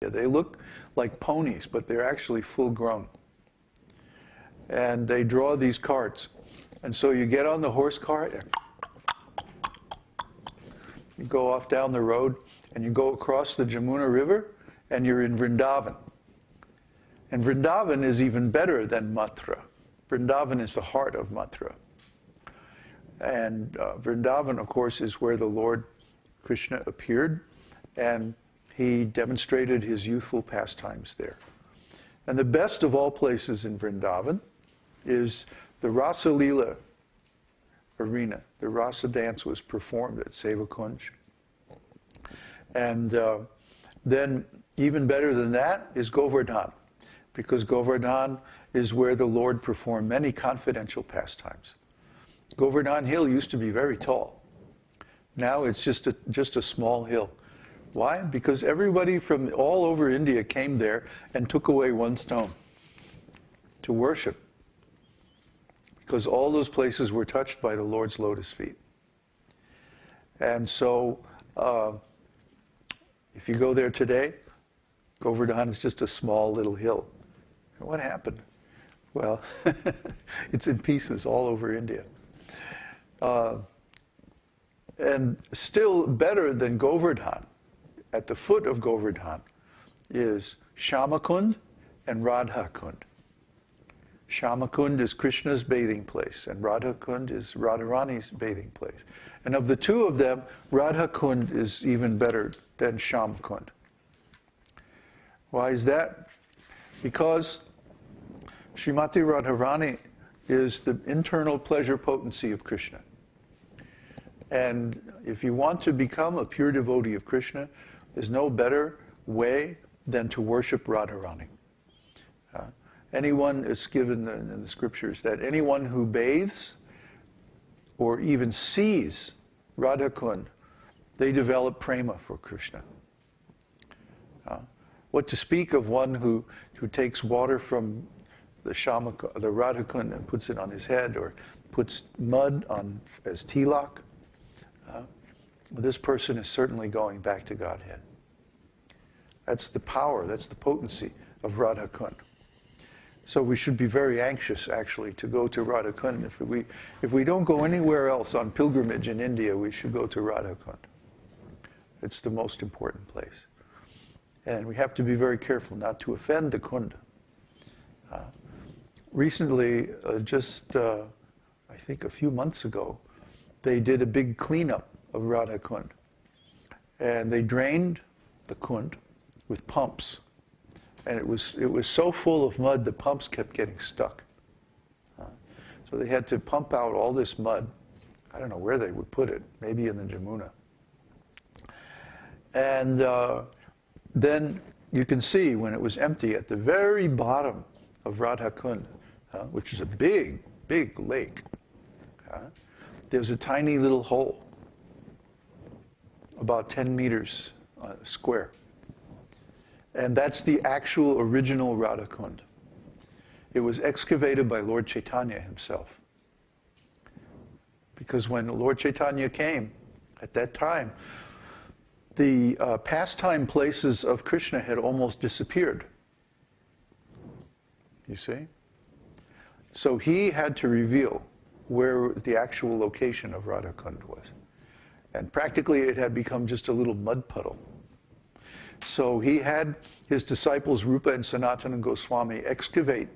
India. They look like ponies, but they're actually full grown. And they draw these carts. And so you get on the horse cart, and you go off down the road, and you go across the Jamuna River, and you're in Vrindavan. And Vrindavan is even better than Mathura. Vrindavan is the heart of Mathura. And Vrindavan, of course, is where the Lord Krishna appeared, and he demonstrated his youthful pastimes there. And the best of all places in Vrindavan is the Rasa Leela arena. The Rasa dance was performed at Sevakunj. And then, even better than that, is Govardhan, because Govardhan is where the Lord performed many confidential pastimes. Govardhan Hill used to be very tall. Now it's just a small hill. Why? Because everybody from all over India came there and took away one stone to worship, because all those places were touched by the Lord's lotus feet. And so, if you go there today, Govardhan is just a small little hill. What happened? Well, it's in pieces all over India. And still better than Govardhan, at the foot of Govardhan, is Shyamakund and Radhakund. Shyamakund is Krishna's bathing place, and Radhakund is Radharani's bathing place. And of the two of them, Radhakund is even better than Shyamakund. Why is that? Because Srimati Radharani is the internal pleasure potency of Krishna. And if you want to become a pure devotee of Krishna, there's no better way than to worship Radharani. Anyone, it's given in the scriptures that anyone who bathes or even sees Radhakund, they develop prema for Krishna. What to speak of one who takes water from the Radhakund and puts it on his head, or puts mud on as tilak? This person is certainly going back to Godhead. That's the power, that's the potency of Radhakund. So we should be very anxious, actually, to go to Radhakund. If we don't go anywhere else on pilgrimage in India, we should go to Radhakund. It's the most important place. And we have to be very careful not to offend the Kunda. Recently, I think a few months ago, they did a big cleanup of Radhakund. And they drained the Kund with pumps. And it was so full of mud, the pumps kept getting stuck. So they had to pump out all this mud. I don't know where they would put it, maybe in the Jamuna. And then you can see when it was empty, at the very bottom of Radhakund, which is a big, big lake, there's a tiny little hole, about 10 meters square. And that's the actual original Radhakund. It was excavated by Lord Chaitanya himself. Because when Lord Chaitanya came, at that time, the pastime places of Krishna had almost disappeared. You see? So he had to reveal where the actual location of Radhakund was. And practically it had become just a little mud puddle. So he had his disciples Rupa and Sanatana Goswami excavate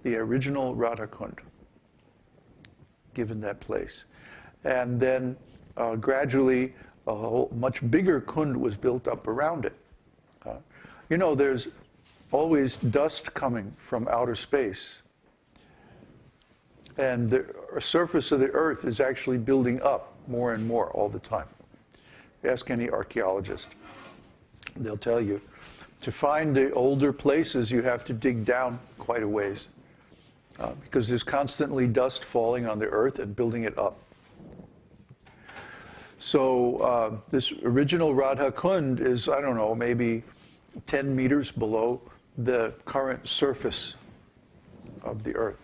the original Radhakund, given that place. And then gradually a whole much bigger kund was built up around it. You know, there's always dust coming from outer space. And the surface of the earth is actually building up more and more all the time. Ask any archaeologist. They'll tell you, to find the older places, you have to dig down quite a ways because there's constantly dust falling on the earth and building it up. So this original Radhakund is, I don't know, maybe 10 meters below the current surface of the earth.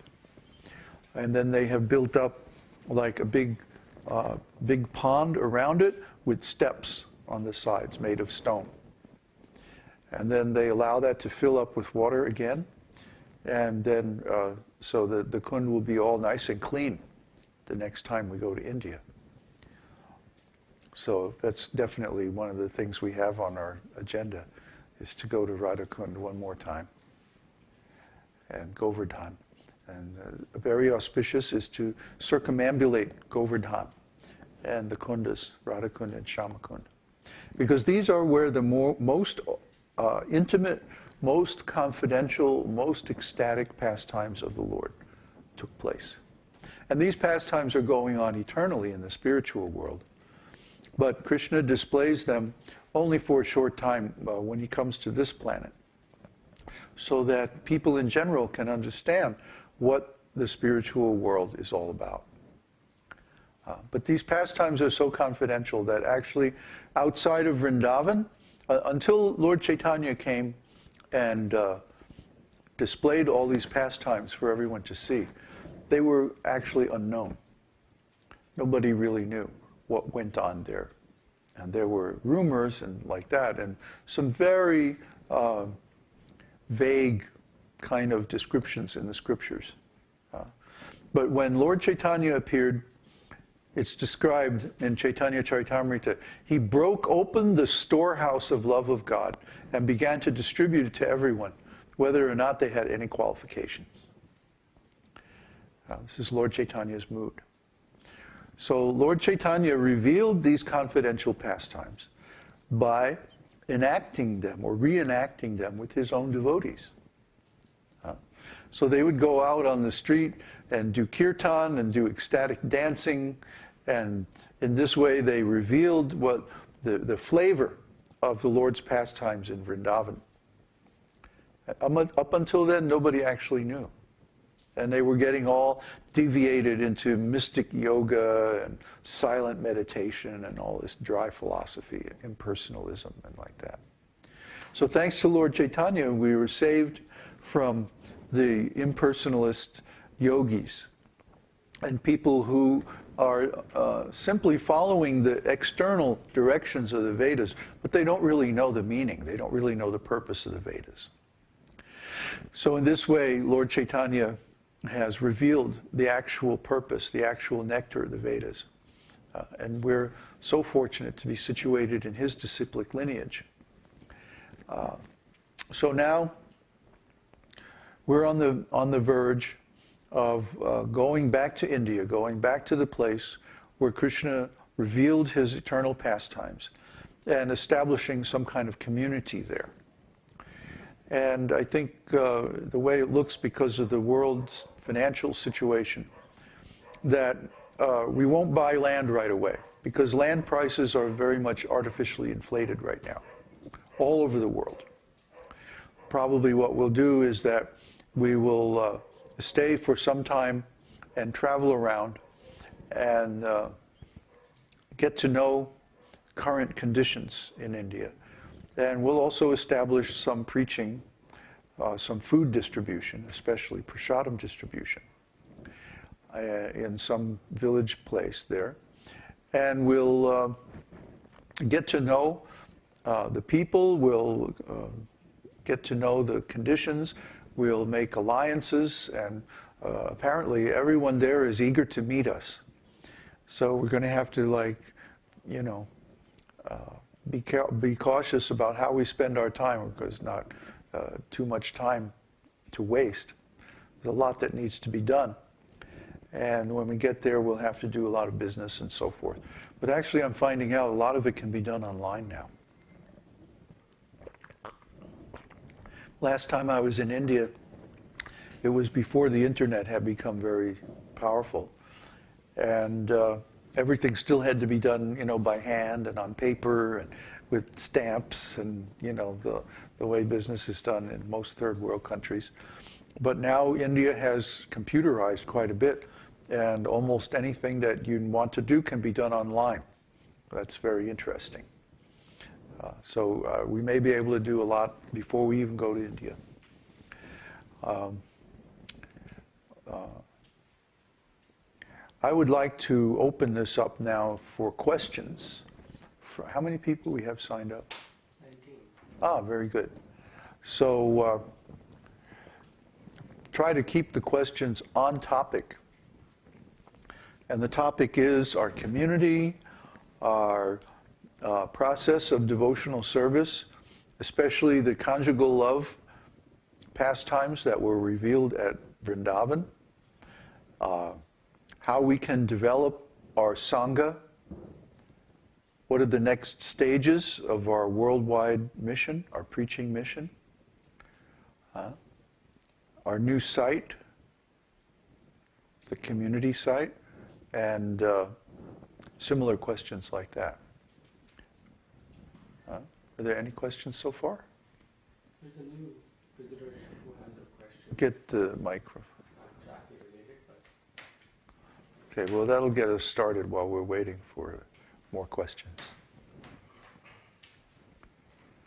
And then they have built up like a big pond around it with steps on the sides made of stone. And then they allow that to fill up with water again. And then, so the kund will be all nice and clean the next time we go to India. So that's definitely one of the things we have on our agenda, is to go to Radhakund one more time. And Govardhan. And very auspicious is to circumambulate Govardhan and the kundas, Radhakund and Shyamakund. Because these are where the most intimate, most confidential, most ecstatic pastimes of the Lord took place. And these pastimes are going on eternally in the spiritual world. But Krishna displays them only for a short time when he comes to this planet, so that people in general can understand what the spiritual world is all about. But these pastimes are so confidential that actually outside of Vrindavan, until Lord Chaitanya came and displayed all these pastimes for everyone to see, they were actually unknown. Nobody really knew what went on there. And there were rumors and like that, and some very vague kind of descriptions in the scriptures. But when Lord Chaitanya appeared, it's described in Caitanya-caritāmṛta, he broke open the storehouse of love of God and began to distribute it to everyone, whether or not they had any qualifications. This is Lord Chaitanya's mood. So Lord Chaitanya revealed these confidential pastimes by enacting them or reenacting them with his own devotees. So they would go out on the street and do kirtan and do ecstatic dancing, and in this way they revealed what the flavor of the Lord's pastimes in Vrindavan. Up until then, nobody actually knew. And they were getting all deviated into mystic yoga and silent meditation and all this dry philosophy and impersonalism and like that. So thanks to Lord Chaitanya, we were saved from the impersonalist yogis and people who are simply following the external directions of the Vedas, but they don't really know the meaning. They don't really know the purpose of the Vedas. So in this way, Lord Chaitanya has revealed the actual purpose, the actual nectar of the Vedas. And we're so fortunate to be situated in his disciplic lineage. So now we're on the verge of going back to India, going back to the place where Krishna revealed his eternal pastimes and establishing some kind of community there. And I think the way it looks, because of the world's financial situation, that we won't buy land right away, because land prices are very much artificially inflated right now, all over the world. Probably what we'll do is that we will stay for some time and travel around and get to know current conditions in India. And we'll also establish some preaching, some food distribution, especially prasadam distribution, in some village place there. And we'll get to know the people, we'll get to know the conditions, we'll make alliances, and apparently everyone there is eager to meet us. So we're going to have to, be cautious about how we spend our time, because not too much time to waste. There's a lot that needs to be done. And when we get there, we'll have to do a lot of business and so forth. But actually, I'm finding out a lot of it can be done online now. Last time I was in India, it was before the internet had become very powerful. And everything still had to be done, by hand and on paper and with stamps and, the way business is done in most third world countries. But now India has computerized quite a bit, and almost anything that you want to do can be done online. That's very interesting. So we may be able to do a lot before we even go to India. I would like to open this up now for questions. How many people we have signed up? 19. Ah, very good. So try to keep the questions on topic. And the topic is our community, our process of devotional service, especially the conjugal love pastimes that were revealed at Vrindavan, how we can develop our Sangha, what are the next stages of our worldwide mission, our preaching mission, our new site, the community site, and similar questions like that. Are there any questions so far? There's a new visitor who has a question. Get the microphone. Not exactly related, but... Okay, well, that'll get us started while we're waiting for more questions.